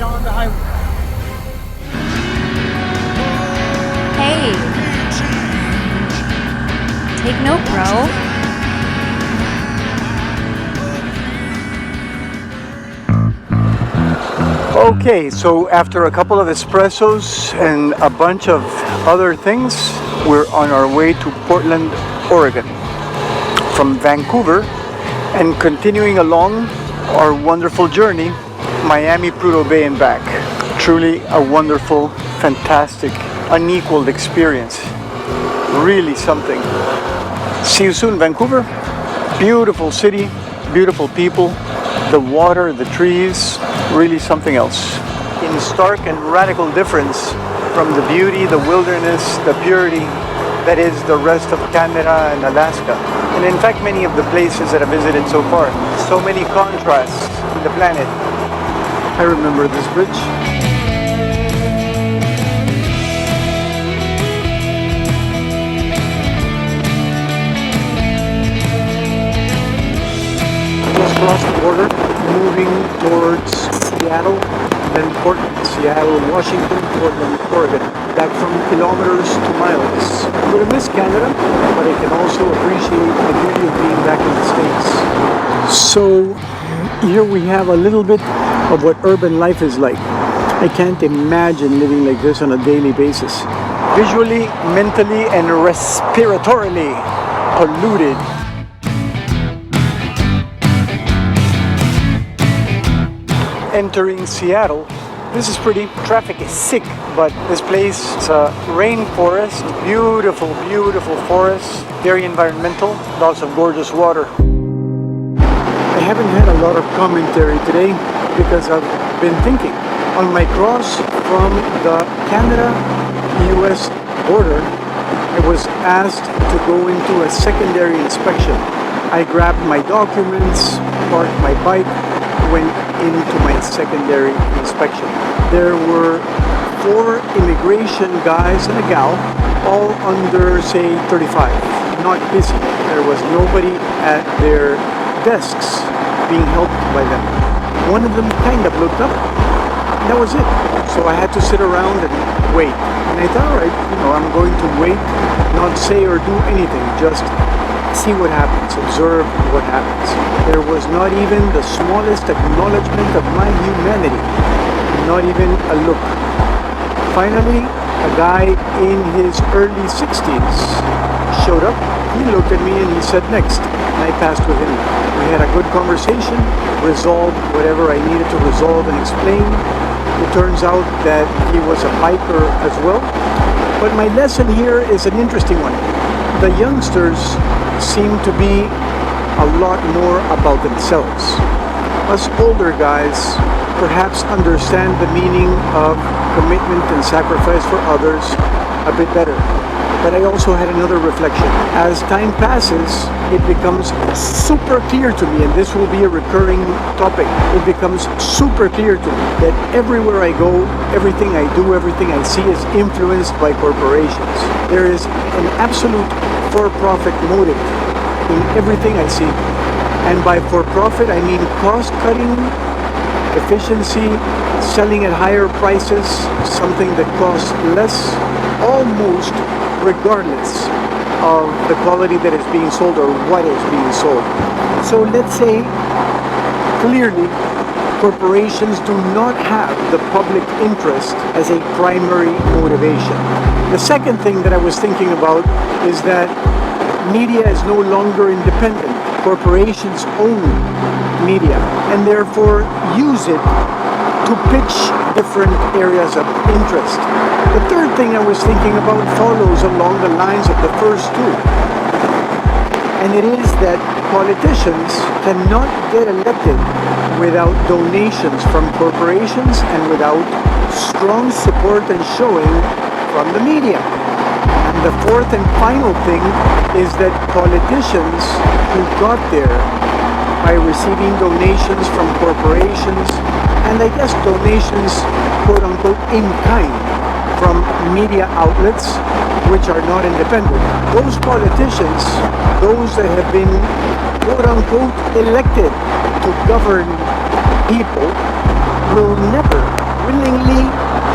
on the highway. Hey, take note, bro. Okay, so after a couple of espressos and a bunch of other things, we're on our way to Portland, Oregon. From Vancouver and continuing along our wonderful journey, Miami, Prudhoe Bay and back. Truly a wonderful, fantastic, unequaled experience. Really something. See you soon, Vancouver. Beautiful city, beautiful people, the water, the trees, really something else. In stark and radical difference from the beauty, the wilderness, the purity that is the rest of Canada and Alaska. And in fact, many of the places that I've visited so far. So many contrasts in the planet. I remember this bridge. Just crossed the border, moving towards Seattle, then Portland, Seattle, Washington, Portland, Oregon. Back from kilometers to miles. I'm going to miss Canada, but I can also appreciate the beauty of being back in the States. So here we have a little bit of what urban life is like. I can't imagine living like this on a daily basis. Visually, mentally, and respiratorily polluted. Entering Seattle, this is pretty. Traffic is sick, but this place is a rainforest, beautiful, beautiful forest, very environmental, lots of gorgeous water. I haven't had a lot of commentary today because I've been thinking. On my cross from the Canada-US border, I was asked to go into a secondary inspection. I grabbed my documents, parked my bike, went into my secondary inspection. There were 4 immigration guys and a gal, all under, say, 35, not busy. There was nobody at their desks being helped by them. One of them kind of looked up, and that was it. So I had to sit around and wait. And I thought, all right, I'm going to wait, not say or do anything, just see what happens, observe what happens. There was not even the smallest acknowledgement of my humanity, not even a look. Finally, a guy in his early 60s showed up. He looked at me and he said next, and I passed with him. We had a good conversation, resolved whatever I needed to resolve and explain. It turns out that he was a biker as well. But my lesson here is an interesting one. The youngsters seem to be a lot more about themselves. Us older guys perhaps understand the meaning of commitment and sacrifice for others a bit better. But I also had another reflection. As time passes, it becomes super clear to me, and this will be a recurring topic, it becomes super clear to me that everywhere I go, everything I do, everything I see is influenced by corporations. There is an absolute for-profit motive in everything I see. And by for-profit, I mean cost-cutting, efficiency, selling at higher prices, something that costs less, almost regardless of the quality that is being sold or what is being sold. So let's say, clearly, corporations do not have the public interest as a primary motivation. The second thing that I was thinking about is that media is no longer independent. Corporations own media and therefore use it to pitch different areas of interest. The third thing I was thinking about follows along the lines of the first two. And it is that politicians cannot get elected without donations from corporations and without strong support and showing from the media. And the fourth and final thing is that politicians who got there by receiving donations from corporations, and I guess donations, quote unquote, in kind from media outlets which are not independent. Those politicians, those that have been, quote unquote, elected to govern people, will never willingly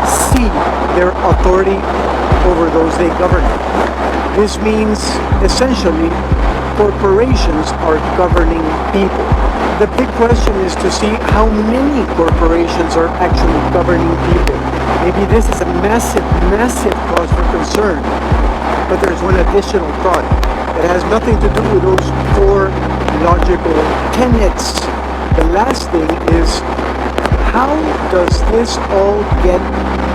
cede their authority over those they govern. This means essentially corporations are governing people. The big question is to see how many corporations are actually governing people. Maybe this is a massive, massive cause for concern. But there's one additional thought that has nothing to do with those four logical tenets. The last thing is, how does this all get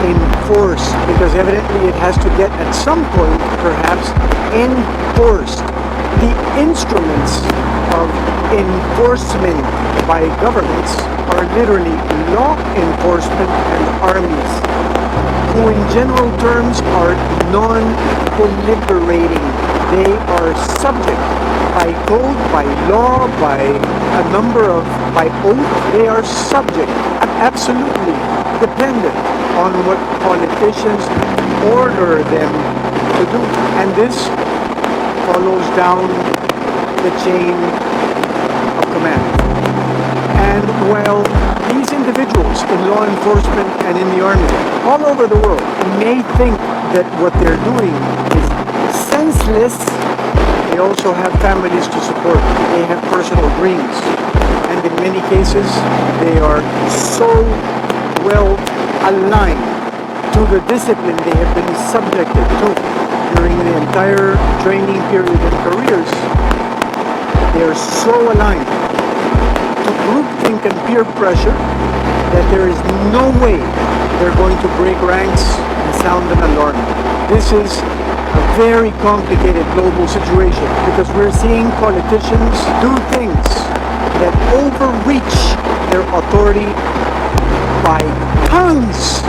enforced? Because evidently it has to get at some point, perhaps, enforced. The instruments of enforcement by governments are literally law enforcement and armies, who in general terms are non-proliferating. They are subject by code, by law, by oath. They are subject, absolutely dependent on what politicians order them to do. And this follows down the chain of command. And while these individuals in law enforcement and in the army all over the world may think that what they're doing is senseless, they also have families to support. They have personal dreams. And in many cases, they are so well aligned to the discipline they have been subjected to during the entire training period and careers. They are so aligned to groupthink and peer pressure that there is no way they're going to break ranks and sound an alarm. This is a very complicated global situation because we're seeing politicians do things that overreach their authority by tons.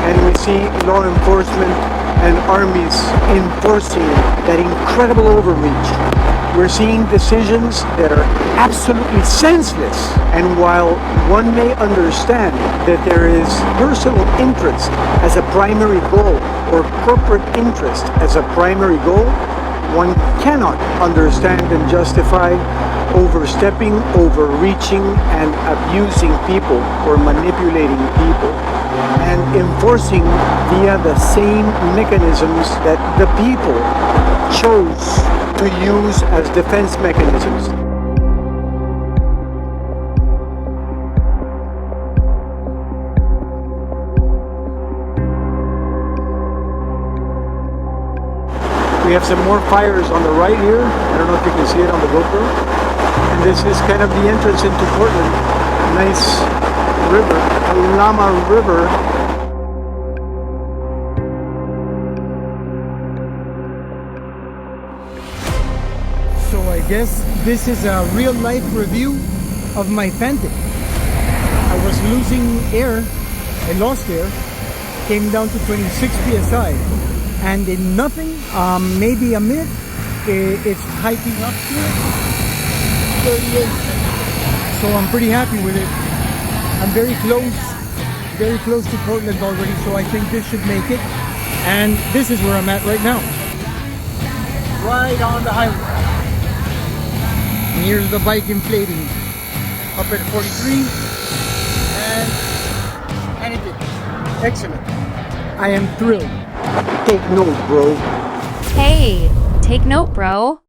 And we see law enforcement and armies enforcing that incredible overreach. We're seeing decisions that are absolutely senseless. And while one may understand that there is personal interest as a primary goal or corporate interest as a primary goal, one cannot understand and justify overstepping, overreaching, and abusing people or manipulating people and enforcing via the same mechanisms that the people chose to use as defense mechanisms. We have some more fires on the right here. I don't know if you can see it on the GoPro. And this is kind of the entrance into Portland. Nice river, Lama River. So I guess this is a real life review of my Fantic. I was losing air, I lost air, came down to 26 psi. And in nothing, maybe a minute, it's hiking up to 38. So I'm pretty happy with it. I'm very close to Portland already, so I think this should make it. And this is where I'm at right now. Right on the highway. And here's the bike inflating. Up at 43. And it did. Excellent. I am thrilled. Take note, bro. Hey, take note, bro.